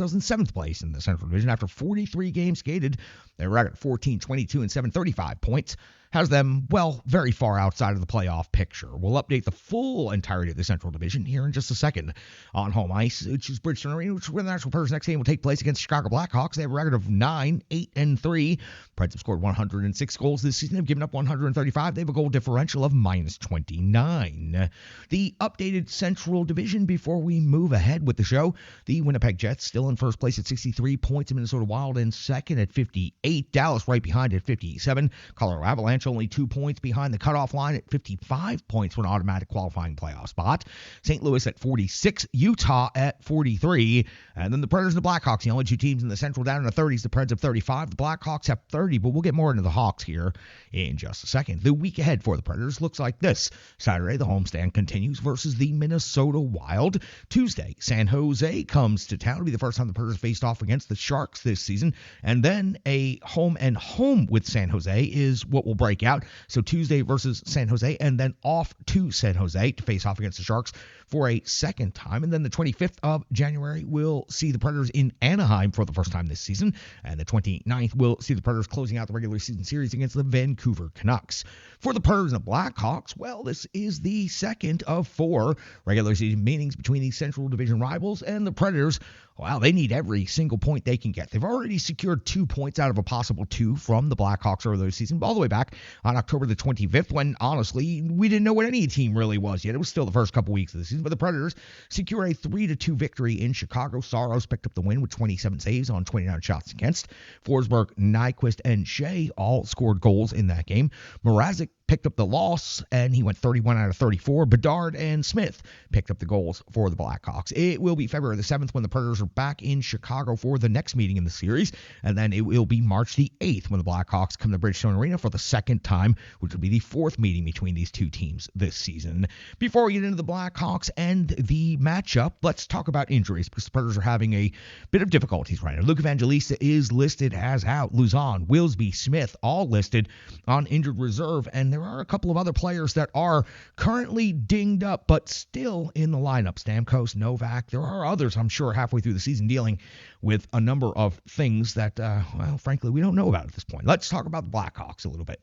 in 7th place in the Central Division after 43 games skated. Their record 14, 22, and 7, 35 points has them, well, very far outside of the playoff picture. We'll update the full entirety of the Central Division here in just a second on home ice, which is Bridgestone Arena, which is where the Nashville Predators' next game will take place against Chicago Blackhawks. They have a record of 9, 8, and 3. Preds have scored 106 goals this season. They've given up 135. They have a goal differential of -29. The updated Central Division before we move ahead with the show. The Winnipeg Jets still in first place at 63 points. The Minnesota Wild in second at 58. Dallas right behind at 57. Colorado Avalanche only 2 points behind the cutoff line at 55 points for an automatic qualifying playoff spot. St. Louis at 46. Utah at 43. And then the Predators and the Blackhawks, the only two teams in the Central down in the 30s. The Preds have 35. The Blackhawks have 30, but we'll get more into the Hawks here in just a second. The week ahead for the Predators looks like this. Saturday, the homestand continues versus the Minnesota Wild. Tuesday, San Jose comes to town. It'll be the first time the Predators faced off against the Sharks this season. And then a home and home with San Jose is what will break out. So Tuesday versus San Jose, and then off to San Jose to face off against the Sharks for a second time. And then the 25th of January will see the Predators in Anaheim for the first time this season. And the 29th will see the Predators closing out the regular season series against the Vancouver Canucks. For the Predators and the Blackhawks, well, this is the second of 4 regular season meetings between the Central Division rivals, and the Predators, well, they need every single point they can get. They've already secured 2 points out of a possible 2 from the Blackhawks earlier this season, all the way back on October the 25th, when, honestly, we didn't know what any team really was yet. It was still the first couple weeks of the season, but the Predators secure a 3-2 victory in Chicago. Saros picked up the win with 27 saves on 29 shots against. Forsberg, Nyquist, and Shea all scored goals in that game. Mrazek picked up the loss, and he went 31 out of 34. Bedard and Smith picked up the goals for the Blackhawks. It will be February the 7th when the Predators are back in Chicago for the next meeting in the series, and then it will be March the 8th when the Blackhawks come to Bridgestone Arena for the second time, which will be the 4th meeting between these two teams this season. Before we get into the Blackhawks and the matchup, let's talk about injuries, because the Predators are having a bit of difficulties right now. Luke Evangelista is listed as out. Luzon, Wilsby, Smith, all listed on injured reserve, and there are a couple of other players that are currently dinged up but still in the lineup. Stamkos, Novak, there are others, I'm sure, halfway through the season dealing with a number of things that, well, frankly, we don't know about at this point. Let's talk about the Blackhawks a little bit.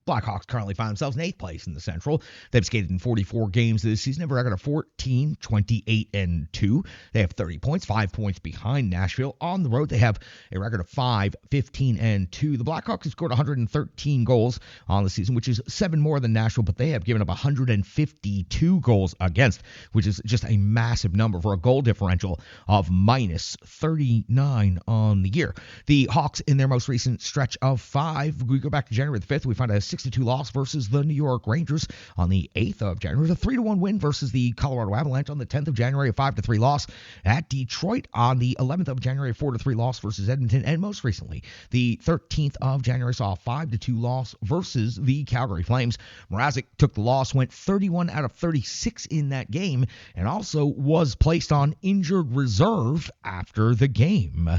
Blackhawks currently find themselves in 8th place in the Central. They've skated in 44 games this season. They have a record of 14, 28, and 2. They have 30 points, 5 points behind Nashville. On the road, they have a record of 5, 15, and 2. The Blackhawks have scored 113 goals on the season, which is 7 more than Nashville, but they have given up 152 goals against, which is just a massive number for a goal differential of -39 on the year. The Hawks, in their most recent stretch of 5, we go back to January the 5th, we find a 6-2 loss versus the New York Rangers. On the 8th of January, a 3-1 win versus the Colorado Avalanche. On the 10th of January, a 5-3 loss at Detroit. On the 11th of January, a 4-3 loss versus Edmonton. And most recently, the 13th of January saw a 5-2 loss versus the Calgary Flames. Mrazek took the loss, went 31 out of 36 in that game, and also was placed on injured reserve after the game.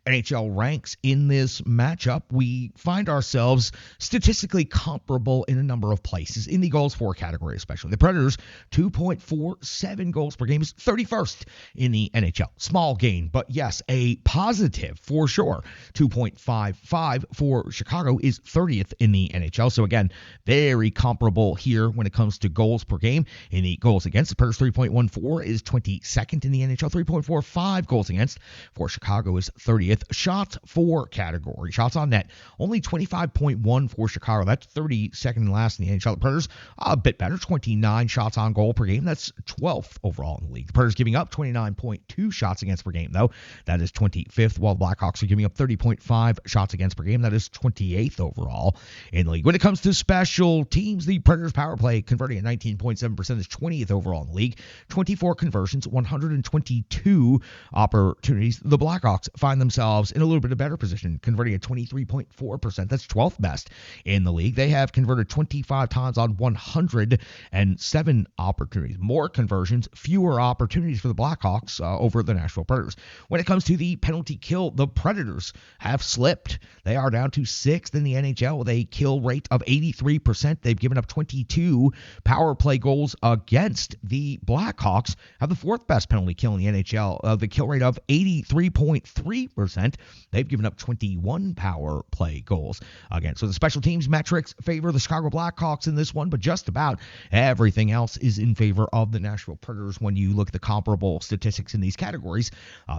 NHL ranks in this matchup, we find ourselves statistically comparable in a number of places, in the goals for category especially. The Predators, 2.47 goals per game, is 31st in the NHL. Small gain, but yes, a positive for sure. 2.55 for Chicago is 30th in the NHL. So again, very comparable here when it comes to goals per game. In the goals against, the Predators 3.14 is 22nd in the NHL. 3.45 goals against for Chicago is 30th. Shots for category, shots on net, only 25.1 for Chicago. That's 32nd and last in the NHL. The Predators, a bit better, 29 shots on goal per game. That's 12th overall in the league. The Predators giving up 29.2 shots against per game, though. That is 25th, while the Blackhawks are giving up 30.5 shots against per game. That is 28th overall in the league. When it comes to special teams, the Predators power play converting at 19.7% is 20th overall in the league. 24 conversions, 122 opportunities. The Blackhawks find themselves in a little bit of better position, converting at 23.4%. That's 12th best in the league. They they have converted 25 times on 107 opportunities. More conversions, fewer opportunities for the Blackhawks over the Nashville Predators. When it comes to the penalty kill, the Predators have slipped. They are down to 6th in the NHL with a kill rate of 83%. They've given up 22 power play goals against. The Blackhawks have the 4th best penalty kill in the NHL, the kill rate of 83.3%. They've given up 21 power play goals against. So the special teams metrics favor the Chicago Blackhawks in this one, but just about everything else is in favor of the Nashville Predators when you look at the comparable statistics in these categories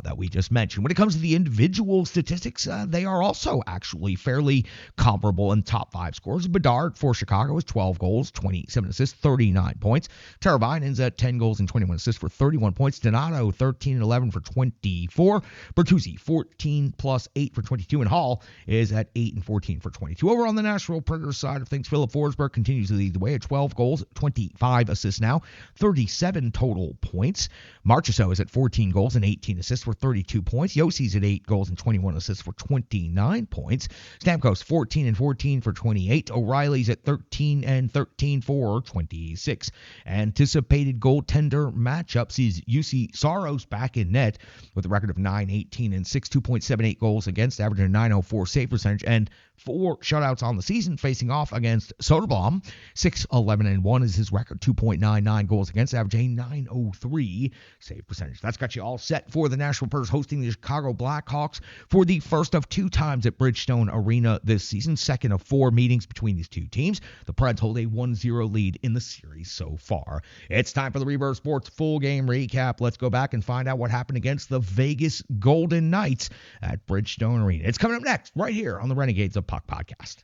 that we just mentioned. When it comes to the individual statistics, they are also actually fairly comparable in top 5 scores. Bedard for Chicago is 12 goals, 27 assists, 39 points. Teravainen's at 10 goals and 21 assists for 31 points. Donato, 13 and 11 for 24. Bertuzzi, 14 plus 8 for 22. And Hall is at 8 and 14 for 22. Over on the Nashville Predators side of things, Philip Forsberg continues to lead the way at 12 goals, 25 assists now, 37 total points. Marchessault is at 14 goals and 18 assists for 32 points. Yossi's at 8 goals and 21 assists for 29 points. Stamkos, 14 and 14 for 28. O'Reilly's at 13 and 13 for 26. Anticipated goaltender matchups is UC Saros back in net with a record of 9-18 and 6, 2.78 goals against, averaging a 904 save percentage, and 4 shutouts on the season, facing off against Soderblom. 6-11 and 1 is his record, 2.99 goals against, averaging 903 save percentage. That's got you all set for the Nashville Predators hosting the Chicago Blackhawks for the first of 2 times at Bridgestone Arena this season, second of 4 meetings between these 2 teams. The Preds hold a 1-0 lead in the series so far. It's time for the Rebirth Sports full game recap. Let's go back and find out what happened against the Vegas Golden Knights at Bridgestone Arena. It's coming up next right here on the Renegades of Puck podcast.